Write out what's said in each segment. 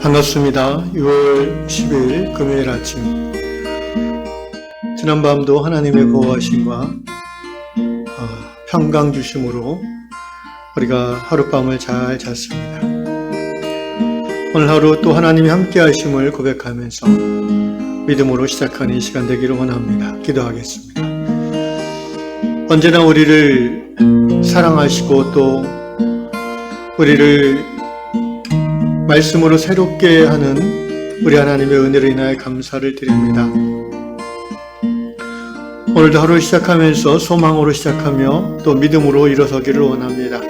반갑습니다. 6월 10일 금요일 아침. 지난밤도 하나님의 보호하심과 평강 주심으로 우리가 하룻밤을 잘 잤습니다. 오늘 하루 또 하나님이 함께 하심을 고백하면서 믿음으로 시작하는 이 시간 되기를 원합니다. 기도하겠습니다. 언제나 우리를 사랑하시고 또 우리를 말씀으로 새롭게 하는 우리 하나님의 은혜로 인하여 감사를 드립니다. 오늘도 하루 시작하면서 소망으로 시작하며 또 믿음으로 일어서기를 원합니다.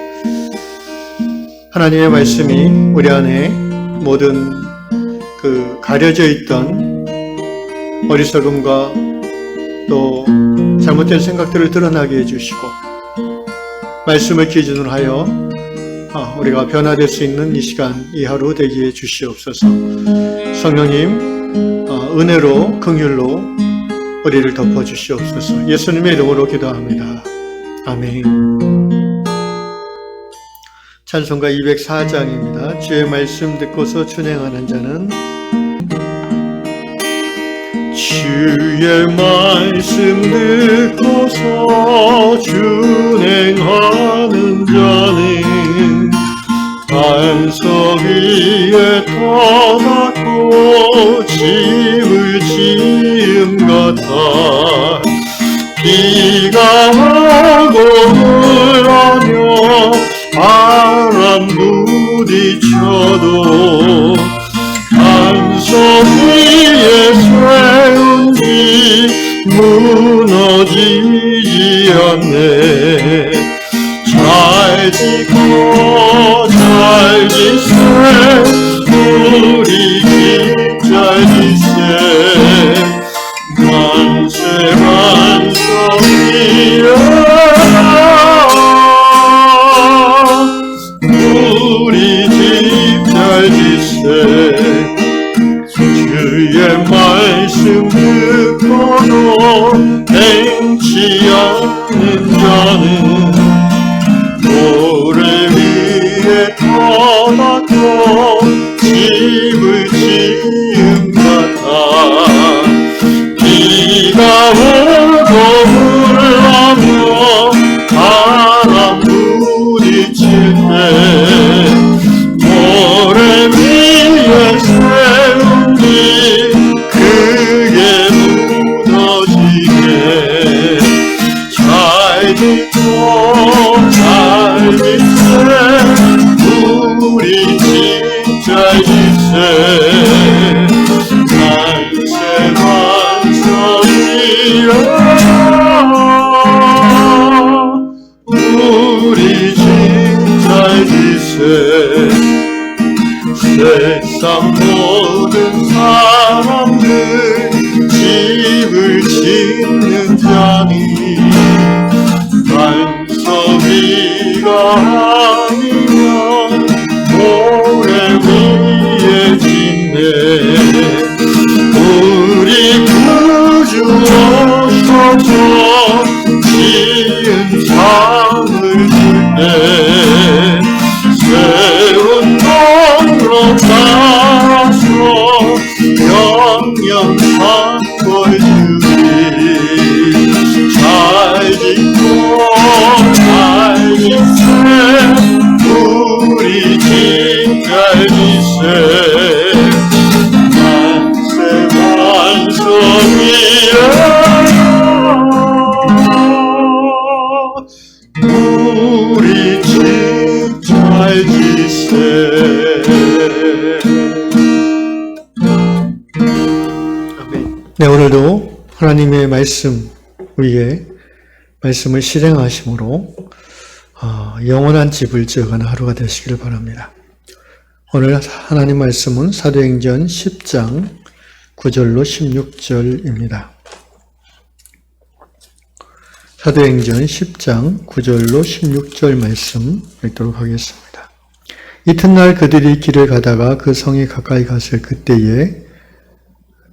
하나님의 말씀이 우리 안에 모든 가려져 있던 어리석음과 또 잘못된 생각들을 드러나게 해주시고 말씀을 기준으로 하여 우리가 변화될 수 있는 이 시간, 이 하루 되게 해 주시옵소서. 성령님 은혜로 긍휼로 우리를 덮어 주시옵소서. 예수님의 이름으로 기도합니다. 아멘. 찬송가 204장입니다. 주의 말씀 듣고서 준행하는 자는 주의 말씀 듣고서 준행하는 자는 반석 위에 터닫고 집을 지음 같아 비가 오고 물하며 바람 부딪혀도 반석 위에 세운 지 무너지지 않네. 잘 짓고 잘 짓세 우리 집 잘 짓세 만세 반석 위에 우리 집 잘 짓세 주의 말씀 듣고도 행치 않는 자는 모래 위에 터닫고 집을 지은 같아 비가 오고 물하며 바람 부딪힐 때 모래 위에 세운 지 크게 무너지게 잘 짓고 잘 짓세 우리 집 잘 짓세 만세 반석 위에 우리 집 잘 짓세 세상 모든 사람들 집을 짓는 자니 반석 위가 아니면 모래 위에 짓네. 우리 구주 오셔서 지은 상을 주네. 세운 도로 따라서 영영한 걸 주리. 잘 짓고 잘 짓세 우리 집 잘 짓세 만세 반석 위에 우리 집 잘 짓세. 아멘. 네, 오늘도 하나님의 말씀 위에 말씀을 실행하심으로 영원한 집을 지어가는 하루가 되시기를 바랍니다. 오늘 하나님 말씀은 사도행전 10장 9절로 16절입니다. 사도행전 10장 9절로 16절 말씀 읽도록 하겠습니다. 이튿날 그들이 길을 가다가 그 성에 가까이 갔을 그때에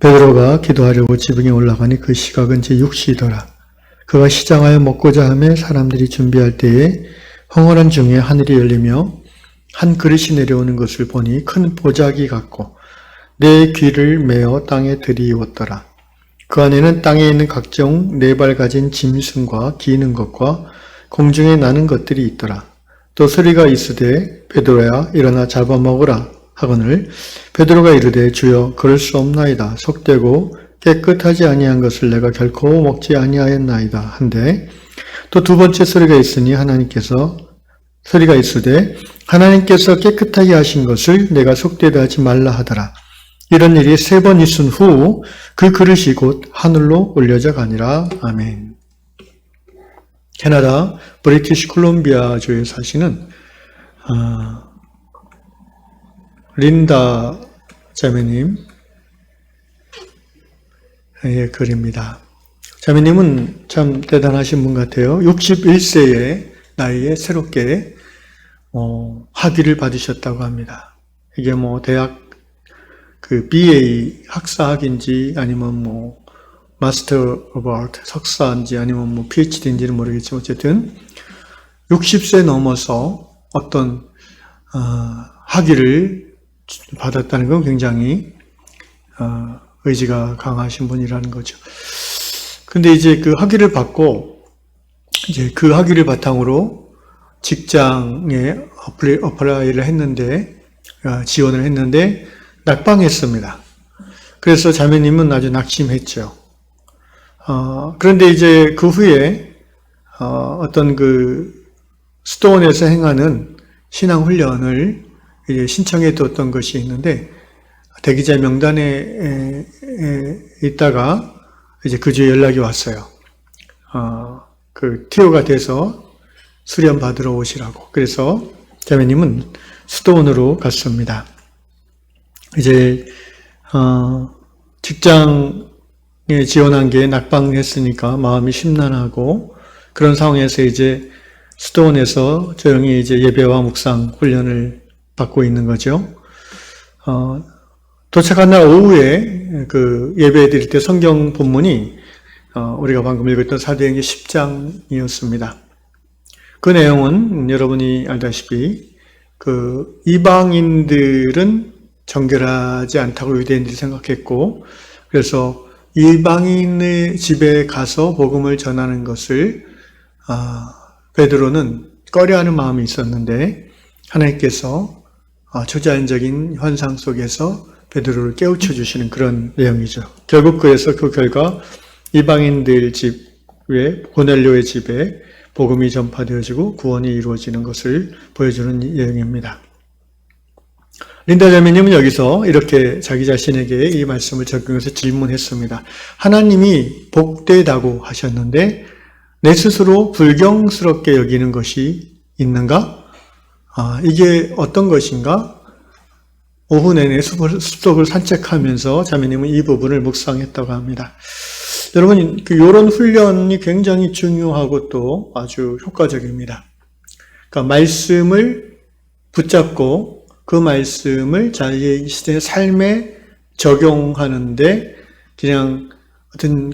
베드로가 기도하려고 지붕에 올라가니 그 시각은 제6시더라. 그가 시장하여 먹고자 하며 사람들이 준비할 때에 황홀한 중에 하늘이 열리며 한 그릇이 내려오는 것을 보니 큰 보자기 같고 내 귀를 메어 땅에 들이웠더라. 그 안에는 땅에 있는 각종 네 발 가진 짐승과 기는 것과 공중에 나는 것들이 있더라. 또 소리가 있으되 베드로야 일어나 잡아먹으라 하거늘 베드로가 이르되 주여 그럴 수 없나이다. 속되고 깨끗하지 아니한 것을 내가 결코 먹지 아니하였나이다 한데 또 두 번째 소리가 있으니 소리가 있으되 하나님께서 깨끗하게 하신 것을 내가 속되다 하지 말라 하더라. 이런 일이 세 번 있은 후 그 그릇이 곧 하늘로 올려져 가니라. 아멘. 캐나다 브리티시 콜롬비아주에 사시는 린다 자매님의 글입니다. 자매님은 참 대단하신 분 같아요. 61세의 나이에 새롭게 학위를 받으셨다고 합니다. 이게 대학 BA 학사학인지 아니면 마스터 오브 아트 석사인지 아니면 PhD인지는 모르겠지만 어쨌든 60세 넘어서 어떤 학위를 받았다는 건 굉장히 의지가 강하신 분이라는 거죠. 근데 이제 그 학위를 받고 이제 그 학위를 바탕으로 직장에 어플라이를 했는데 지원을 했는데 낙방했습니다. 그래서 자매님은 아주 낙심했죠. 그런데 이제 그 후에 어떤 스톤에서 행하는 신앙훈련을 이제 신청해 뒀던 것이 있는데 대기자 명단에 있다가 이제 그 주에 연락이 왔어요. 티오가 돼서 수련 받으러 오시라고. 그래서 자매님은 스톤으로 갔습니다. 이제 직장에 지원한 게 낙방했으니까 마음이 심란하고 그런 상황에서 이제 스톤에서 조용히 이제 예배와 묵상 훈련을 받고 있는 거죠. 도착한 날 오후에 예배 드릴 때 성경 본문이 우리가 방금 읽었던 사도행전 10장이었습니다. 그 내용은 여러분이 알다시피 이방인들은 정결하지 않다고 유대인들이 생각했고 그래서 이방인의 집에 가서 복음을 전하는 것을 베드로는 꺼려하는 마음이 있었는데 하나님께서 초자연적인 현상 속에서 베드로를 깨우쳐 주시는 그런 내용이죠. 결국 그래서 그 결과 이방인들 집에 고넬료의 집에 복음이 전파되어지고 구원이 이루어지는 것을 보여주는 내용입니다. 린다 자매님은 여기서 이렇게 자기 자신에게 이 말씀을 적용해서 질문했습니다. 하나님이 복되다고 하셨는데 내 스스로 불경스럽게 여기는 것이 있는가? 이게 어떤 것인가? 오후 내내 숲속을 산책하면서 자매님은 이 부분을 묵상했다고 합니다. 여러분, 이런 훈련이 굉장히 중요하고 또 아주 효과적입니다. 그러니까 말씀을 붙잡고 그 말씀을 자기의 삶에 적용하는데 그냥 어떤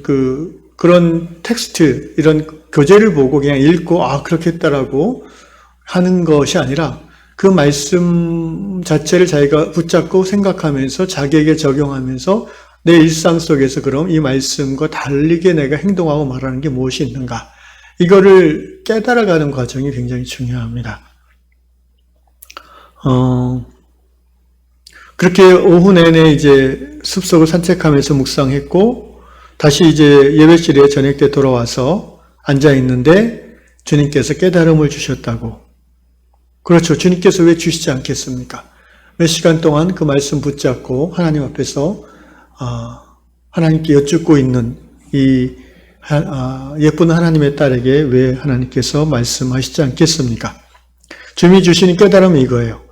그런 텍스트, 이런 교재를 보고 그냥 읽고 그렇겠다라고 하는 것이 아니라 그 말씀 자체를 자기가 붙잡고 생각하면서 자기에게 적용하면서 내 일상 속에서 그럼 이 말씀과 다르게 내가 행동하고 말하는 게 무엇이 있는가? 이거를 깨달아가는 과정이 굉장히 중요합니다. 그렇게 오후 내내 이제 숲속을 산책하면서 묵상했고, 다시 이제 예배실에 저녁 때 돌아와서 앉아 있는데 주님께서 깨달음을 주셨다고. 그렇죠. 주님께서 왜 주시지 않겠습니까? 몇 시간 동안 그 말씀 붙잡고 하나님 앞에서 하나님께 여쭙고 있는 이 예쁜 하나님의 딸에게 왜 하나님께서 말씀하시지 않겠습니까? 주님이 주시는 깨달음은 이거예요.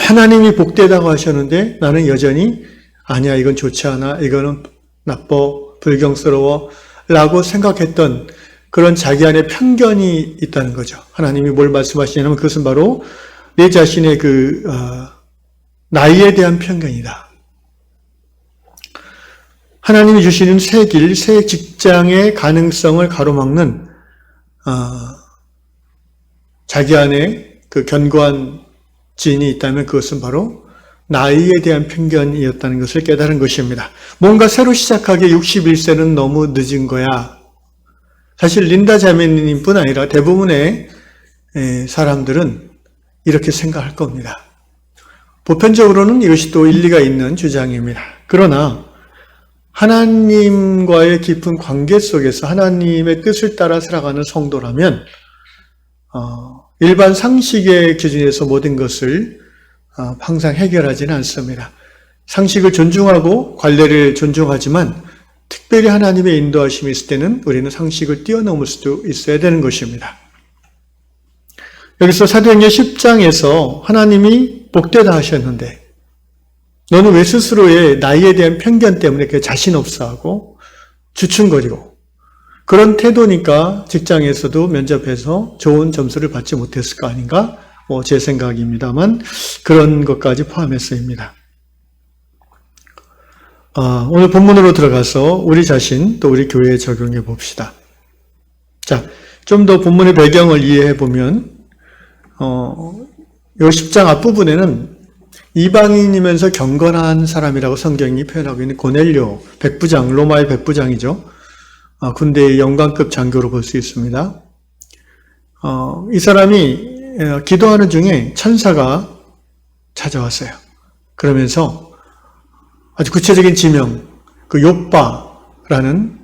하나님이 복되다고 하셨는데 나는 여전히 아니야, 이건 좋지 않아, 이거는 나빠, 불경스러워 라고 생각했던 그런 자기 안에 편견이 있다는 거죠. 하나님이 뭘 말씀하시냐면 그것은 바로 내 자신의 나이에 대한 편견이다. 하나님이 주시는 새 길, 새 직장의 가능성을 가로막는 자기 안에 그 견고한 지인이 있다면 그것은 바로 나이에 대한 편견이었다는 것을 깨달은 것입니다. 뭔가 새로 시작하기에 61세는 너무 늦은 거야. 사실 린다 자매님뿐 아니라 대부분의 사람들은 이렇게 생각할 겁니다. 보편적으로는 이것이 또 일리가 있는 주장입니다. 그러나 하나님과의 깊은 관계 속에서 하나님의 뜻을 따라 살아가는 성도라면 일반 상식의 기준에서 모든 것을 항상 해결하지는 않습니다. 상식을 존중하고 관례를 존중하지만 특별히 하나님의 인도하심이 있을 때는 우리는 상식을 뛰어넘을 수도 있어야 되는 것입니다. 여기서 사도행전 10장에서 하나님이 복되다 하셨는데 너는 왜 스스로의 나이에 대한 편견 때문에 자신 없어하고 주춤거리고 그런 태도니까 직장에서도 면접해서 좋은 점수를 받지 못했을 거 아닌가? 제 생각입니다만 그런 것까지 포함해서입니다. 오늘 본문으로 들어가서 우리 자신 또 우리 교회에 적용해 봅시다. 자, 좀 더 본문의 배경을 이해해 보면 요 10장 앞부분에는 이방인이면서 경건한 사람이라고 성경이 표현하고 있는 고넬료 백부장, 로마의 백부장이죠. 군대의 영관급 장교로 볼 수 있습니다. 이 사람이 기도하는 중에 천사가 찾아왔어요. 그러면서 아주 구체적인 지명, 그 요빠라는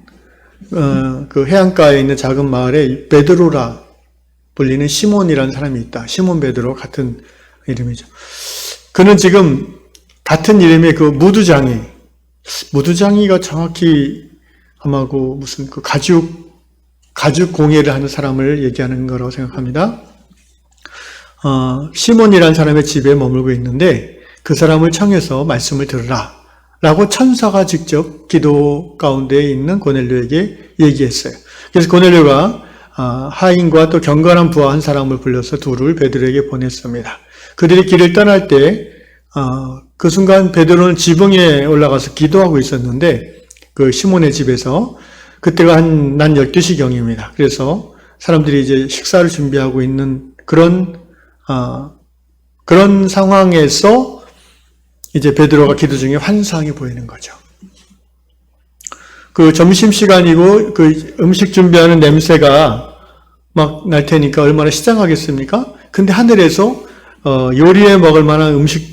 그 해안가에 있는 작은 마을에 베드로라 불리는 시몬이라는 사람이 있다. 시몬 베드로 같은 이름이죠. 그는 지금 같은 이름의 그 무두장이가 정확히 아마 그 무슨 그 가죽 공예를 하는 사람을 얘기하는 거라고 생각합니다. 시몬이라는 사람의 집에 머물고 있는데 그 사람을 청해서 말씀을 들으라 라고 천사가 직접 기도 가운데 있는 고넬료에게 얘기했어요. 그래서 고넬료가 하인과 또 경건한 부하 한 사람을 불러서 둘을 베드로에게 보냈습니다. 그들이 길을 떠날 때 그 순간 베드로는 지붕에 올라가서 기도하고 있었는데 그 시몬의 집에서 그때가 낮 12시경입니다. 그래서 사람들이 이제 식사를 준비하고 있는 그런 상황에서 이제 베드로가 기도 중에 환상이 보이는 거죠. 그 점심시간이고 그 음식 준비하는 냄새가 막 날 테니까 얼마나 시장하겠습니까? 근데 하늘에서 요리해 먹을 만한 음식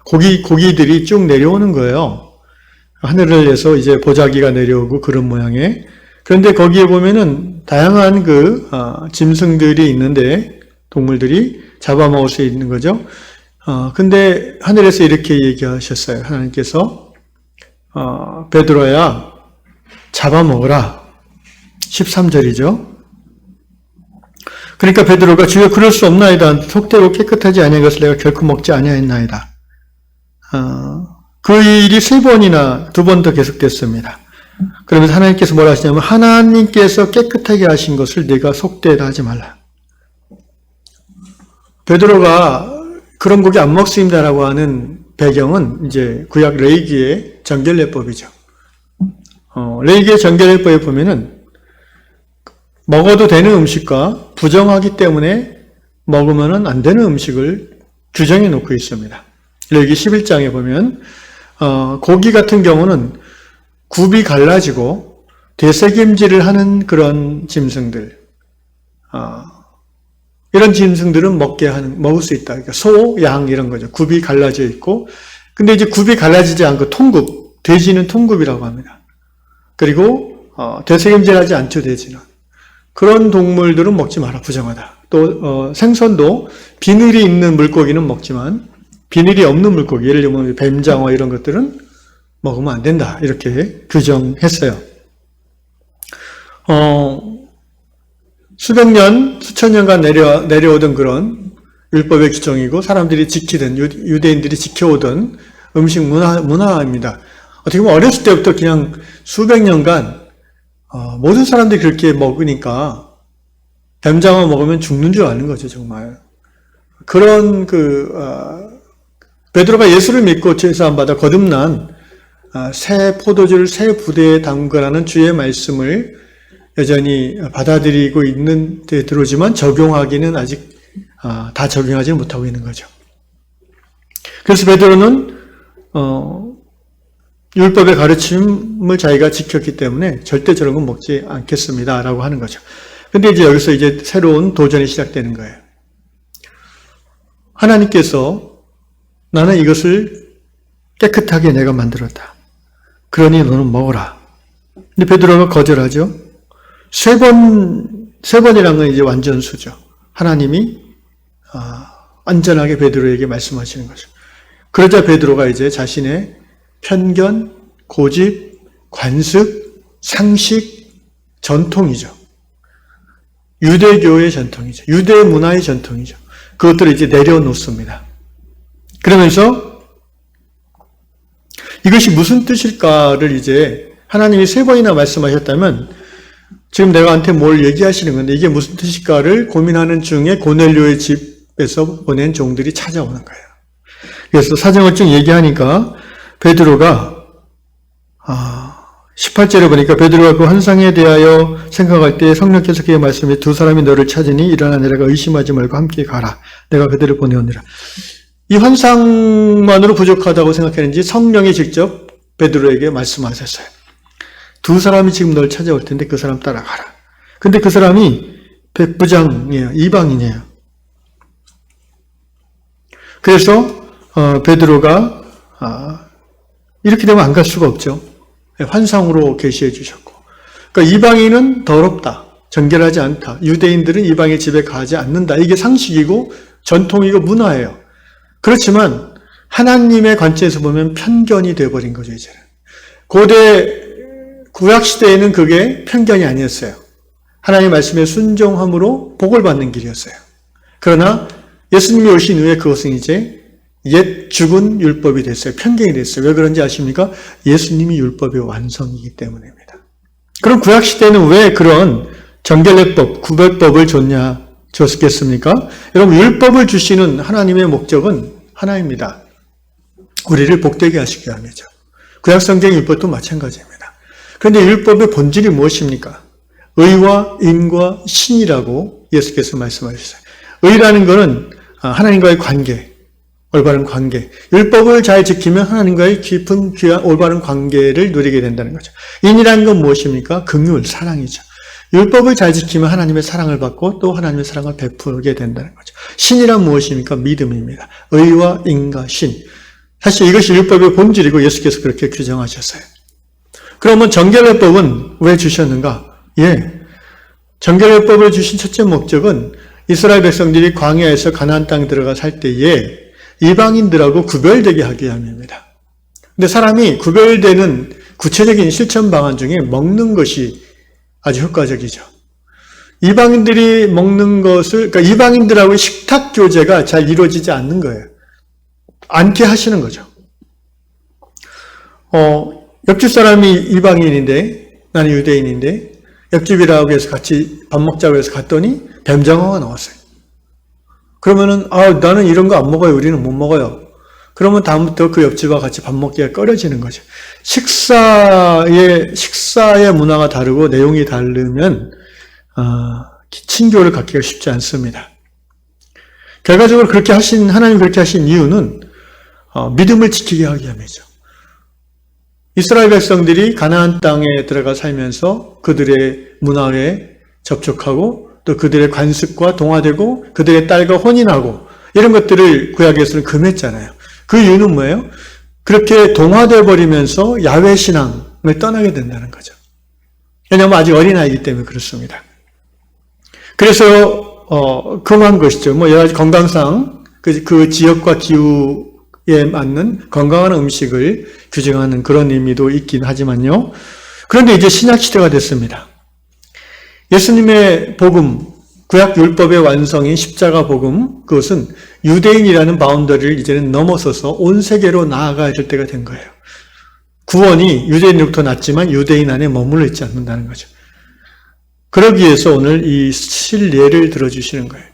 고기들이 쭉 내려오는 거예요. 하늘을 해서 이제 보자기가 내려오고 그런 모양의. 그런데 거기에 보면은 다양한 짐승들이 있는데 동물들이 잡아먹을 수 있는 거죠. 근데 하늘에서 이렇게 얘기하셨어요. 하나님께서 베드로야 잡아먹으라. 13절이죠. 그러니까 베드로가 주여 그럴 수 없나이다. 속되고 깨끗하지 아니한 것을 내가 결코 먹지 아니하였나이다. 그 일이 3번이나 2번 더 계속됐습니다. 그러면서 하나님께서 뭐라 하시냐면 하나님께서 깨끗하게 하신 것을 네가 속되다 하지 말라. 베드로가 그런 고기 안 먹습니다라고 하는 배경은 이제 구약 레위기의 정결례법이죠. 레위기의 정결례법에 보면은 먹어도 되는 음식과 부정하기 때문에 먹으면 안 되는 음식을 규정해 놓고 있습니다. 레위기 11장에 보면 고기 같은 경우는 굽이 갈라지고 되새김질을 하는 그런 짐승들, 이런 짐승들은 먹을 수 있다. 그러니까 소, 양 이런 거죠. 굽이 갈라져 있고, 근데 이제 굽이 갈라지지 않고 통굽, 돼지는 통굽이라고 합니다. 그리고 되새김질하지 않죠, 돼지는. 그런 동물들은 먹지 마라, 부정하다. 또 생선도 비늘이 있는 물고기는 먹지만 비늘이 없는 물고기, 예를 들면 뱀장어 이런 것들은 먹으면 안 된다. 이렇게 규정했어요. 수백 년, 수천 년간 내려오던 그런 율법의 규정이고 사람들이 지키던, 유대인들이 지켜오던 음식 문화입니다. 어떻게 보면 어렸을 때부터 그냥 수백 년간 모든 사람들이 그렇게 먹으니까 뱀장어 먹으면 죽는 줄 아는 거죠, 정말. 그런 베드로가 예수를 믿고 제사 안 받아 거듭난 새 포도주를 새 부대에 담그라는 주의 말씀을 여전히 받아들이고 있는 데 들어오지만 적용하기는 아직 다 적용하지 못하고 있는 거죠. 그래서 베드로는 율법의 가르침을 자기가 지켰기 때문에 절대 저런 건 먹지 않겠습니다라고 하는 거죠. 근데 이제 여기서 이제 새로운 도전이 시작되는 거예요. 하나님께서 나는 이것을 깨끗하게 내가 만들었다. 그러니 너는 먹어라. 근데 베드로가 거절하죠. 세 번이란 건 이제 완전수죠. 하나님이 안전하게 베드로에게 말씀하시는 거죠. 그러자 베드로가 이제 자신의 편견, 고집, 관습, 상식, 전통이죠. 유대교의 전통이죠. 유대 문화의 전통이죠. 그것들을 이제 내려놓습니다. 그러면서 이것이 무슨 뜻일까를 이제 하나님이 3번이나 말씀하셨다면 지금 내가한테 뭘 얘기하시는 건데 이게 무슨 뜻일까를 고민하는 중에 고넬료의 집에서 보낸 종들이 찾아오는 거예요. 그래서 사정을 쭉 얘기하니까 베드로가 18절에 보니까 베드로가 그 환상에 대하여 생각할 때 성령께서 그의 말씀에 두 사람이 너를 찾으니 일어나 내가 의심하지 말고 함께 가라. 내가 그들을 보내오니라. 이 환상만으로 부족하다고 생각했는지 성령이 직접 베드로에게 말씀하셨어요. 두 사람이 지금 널 찾아올 텐데 그 사람 따라가라. 근데 그 사람이 백부장이에요. 이방인이에요. 그래서 베드로가 이렇게 되면 안 갈 수가 없죠. 환상으로 계시해 주셨고. 그러니까 이방인은 더럽다. 정결하지 않다. 유대인들은 이방의 집에 가지 않는다. 이게 상식이고 전통이고 문화예요. 그렇지만 하나님의 관점에서 보면 편견이 되어버린 거죠, 이제는. 고대 구약시대에는 그게 편견이 아니었어요. 하나님의 말씀에 순종함으로 복을 받는 길이었어요. 그러나 예수님이 오신 후에 그것은 이제 옛 죽은 율법이 됐어요. 편견이 됐어요. 왜 그런지 아십니까? 예수님이 율법의 완성이기 때문입니다. 그럼 구약시대는 왜 그런 정결례법, 구별법을 줬겠습니까? 여러분, 율법을 주시는 하나님의 목적은 하나입니다. 우리를 복되게 하시기 위함이죠. 구약성경 율법도 마찬가지입니다. 그런데 율법의 본질이 무엇입니까? 의와 인과 신이라고 예수께서 말씀하셨어요. 의라는 것은 하나님과의 관계, 올바른 관계. 율법을 잘 지키면 하나님과의 깊은 귀한 올바른 관계를 누리게 된다는 거죠. 인이라는 건 무엇입니까? 긍휼, 사랑이죠. 율법을 잘 지키면 하나님의 사랑을 받고 또 하나님의 사랑을 베풀게 된다는 거죠. 신이란 무엇입니까? 믿음입니다. 의와 인과 신. 사실 이것이 율법의 본질이고 예수께서 그렇게 규정하셨어요. 그러면 정결례법은 왜 주셨는가? 정결례법을 주신 첫째 목적은 이스라엘 백성들이 광야에서 가나안 땅에 들어가 살 때에 이방인들하고 구별되게 하기 위함입니다. 근데 사람이 구별되는 구체적인 실천 방안 중에 먹는 것이 아주 효과적이죠. 이방인들이 먹는 것을, 그러니까 이방인들하고의 식탁 교제가 잘 이루어지지 않는 거예요. 않게 하시는 거죠. 옆집 사람이 이방인인데, 나는 유대인인데, 옆집이라고 해서 같이 밥 먹자고 해서 갔더니 뱀장어가 나왔어요. 그러면은, 나는 이런 거 안 먹어요. 우리는 못 먹어요. 그러면 다음부터 그 옆집과 같이 밥 먹기가 꺼려지는 거죠. 식사의 문화가 다르고 내용이 다르면, 친교를 갖기가 쉽지 않습니다. 결과적으로 하나님 그렇게 하신 이유는, 믿음을 지키게 하기 위함이죠. 이스라엘 백성들이 가나안 땅에 들어가 살면서 그들의 문화에 접촉하고 또 그들의 관습과 동화되고 그들의 딸과 혼인하고 이런 것들을 구약에서는 금했잖아요. 그 이유는 뭐예요? 그렇게 동화되어 버리면서 야훼 신앙을 떠나게 된다는 거죠. 왜냐하면 아직 어린아이이기 때문에 그렇습니다. 그래서 금한 것이죠. 여러 가지 건강상 그 지역과 기후에 맞는 건강한 음식을 규정하는 그런 의미도 있긴 하지만요. 그런데 이제 신약 시대가 됐습니다. 예수님의 복음, 구약 율법의 완성인 십자가 복음, 그것은 유대인이라는 바운더리를 이제는 넘어서서 온 세계로 나아가야 될 때가 된 거예요. 구원이 유대인으로부터 났지만 유대인 안에 머물러 있지 않는다는 거죠. 그러기 위해서 오늘 이 실례를 들어주시는 거예요.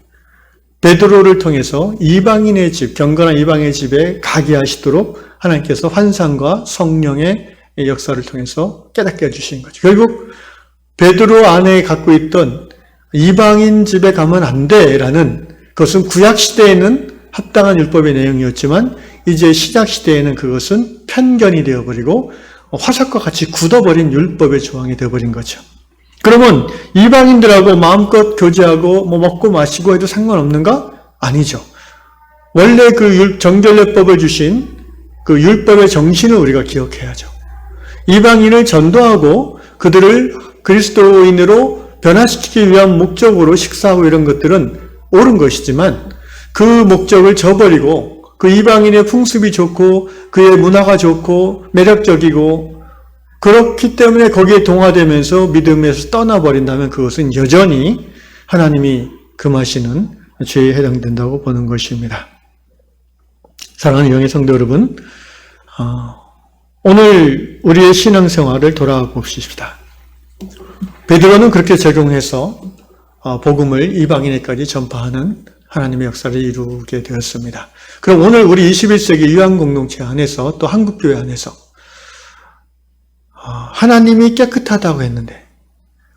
베드로를 통해서 이방인의 집, 경건한 이방인의 집에 가게 하시도록 하나님께서 환상과 성령의 역사를 통해서 깨닫게 해주신 거죠. 결국 베드로 안에 갖고 있던 이방인 집에 가면 안 돼라는 그것은 구약 시대에는 합당한 율법의 내용이었지만 이제 신약 시대에는 그것은 편견이 되어버리고 화석과 같이 굳어버린 율법의 조항이 되어버린 거죠. 그러면 이방인들하고 마음껏 교제하고 먹고 마시고 해도 상관없는가? 아니죠. 원래 그 정결례법을 주신 그 율법의 정신을 우리가 기억해야죠. 이방인을 전도하고 그들을 그리스도인으로 변화시키기 위한 목적으로 식사하고 이런 것들은 옳은 것이지만 그 목적을 저버리고 그 이방인의 풍습이 좋고 그의 문화가 좋고 매력적이고 그렇기 때문에 거기에 동화되면서 믿음에서 떠나버린다면 그것은 여전히 하나님이 금하시는 죄에 해당된다고 보는 것입니다. 사랑하는 영의 성도 여러분, 오늘 우리의 신앙생활을 돌아봅시다. 베드로는 그렇게 적용해서 복음을 이방인에까지 전파하는 하나님의 역사를 이루게 되었습니다. 그럼 오늘 우리 21세기 유한공동체 안에서 또 한국교회 안에서 하나님이 깨끗하다고 했는데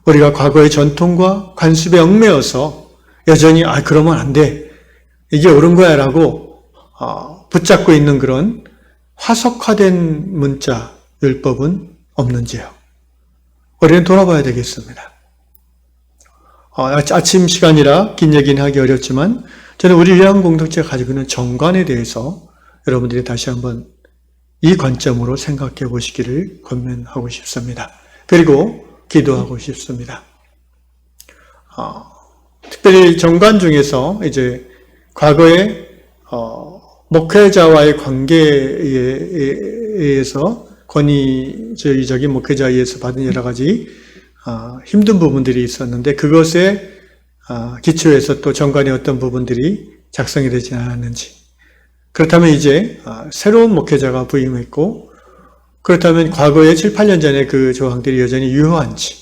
우리가 과거의 전통과 관습에 얽매여서 여전히 그러면 안 돼. 이게 옳은 거야 라고 붙잡고 있는 그런 화석화된 문자 율법은 없는지요. 우리는 돌아봐야 되겠습니다. 아침 시간이라 긴 얘기는 하기 어렵지만 저는 우리 유한공동체가 가지고 있는 정관에 대해서 여러분들이 다시 한번 이 관점으로 생각해 보시기를 권면하고 싶습니다. 그리고 기도하고 싶습니다. 특별히 정관 중에서 이제 과거에 목회자와의 관계에 의해서 권위주의적인 목회자에 의해서 받은 여러 가지 힘든 부분들이 있었는데 그것에 기초해서 또 정관의 어떤 부분들이 작성이 되지 않았는지, 그렇다면 이제 새로운 목회자가 부임했고 그렇다면 과거에 7, 8년 전에 그 조항들이 여전히 유효한지,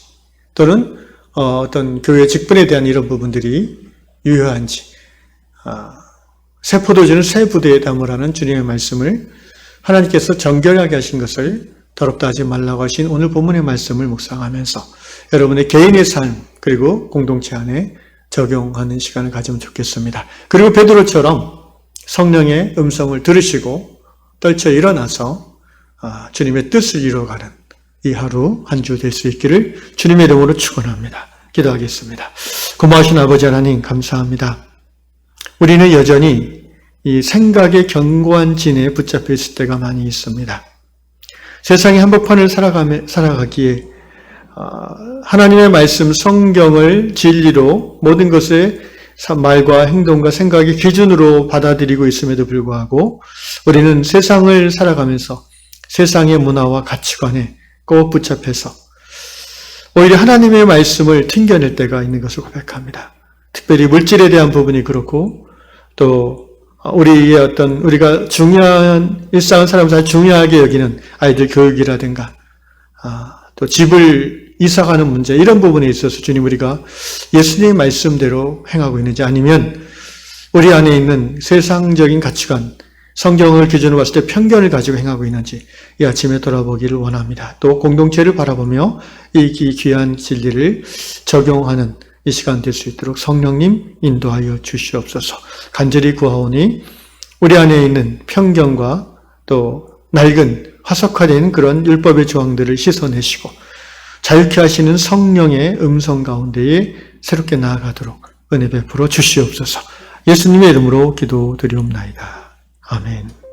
또는 어떤 교회 직분에 대한 이런 부분들이 유효한지, 새 포도주는 새 부대에 담으라는 주님의 말씀을 하나님께서 정결하게 하신 것을 더럽다 하지 말라고 하신 오늘 본문의 말씀을 묵상하면서 여러분의 개인의 삶 그리고 공동체 안에 적용하는 시간을 가지면 좋겠습니다. 그리고 베드로처럼 성령의 음성을 들으시고 떨쳐 일어나서 주님의 뜻을 이루어가는 이 하루 한 주 될 수 있기를 주님의 이름으로 축원합니다. 기도하겠습니다. 고마우신 아버지 하나님 감사합니다. 우리는 여전히 이 생각의 견고한 진에 붙잡혀 있을 때가 많이 있습니다. 세상의 한복판을 살아가기에 하나님의 말씀 성경을 진리로 모든 것의 말과 행동과 생각의 기준으로 받아들이고 있음에도 불구하고 우리는 세상을 살아가면서 세상의 문화와 가치관에 꼭 붙잡혀서 오히려 하나님의 말씀을 튕겨낼 때가 있는 것을 고백합니다. 특별히 물질에 대한 부분이 그렇고 또 우리가 중요한 일상을 살아가면서 중요하게 여기는 아이들 교육이라든가 또 집을 이사가는 문제 이런 부분에 있어서 주님 우리가 예수님의 말씀대로 행하고 있는지 아니면 우리 안에 있는 세상적인 가치관 성경을 기준으로 봤을 때 편견을 가지고 행하고 있는지 이 아침에 돌아보기를 원합니다. 또 공동체를 바라보며 이 귀한 진리를 적용하는 이 시간 될 수 있도록 성령님 인도하여 주시옵소서. 간절히 구하오니 우리 안에 있는 편견과 또 낡은 화석화된 그런 율법의 조항들을 씻어내시고 자유케 하시는 성령의 음성 가운데에 새롭게 나아가도록 은혜 베풀어 주시옵소서. 예수님의 이름으로 기도드리옵나이다. 아멘.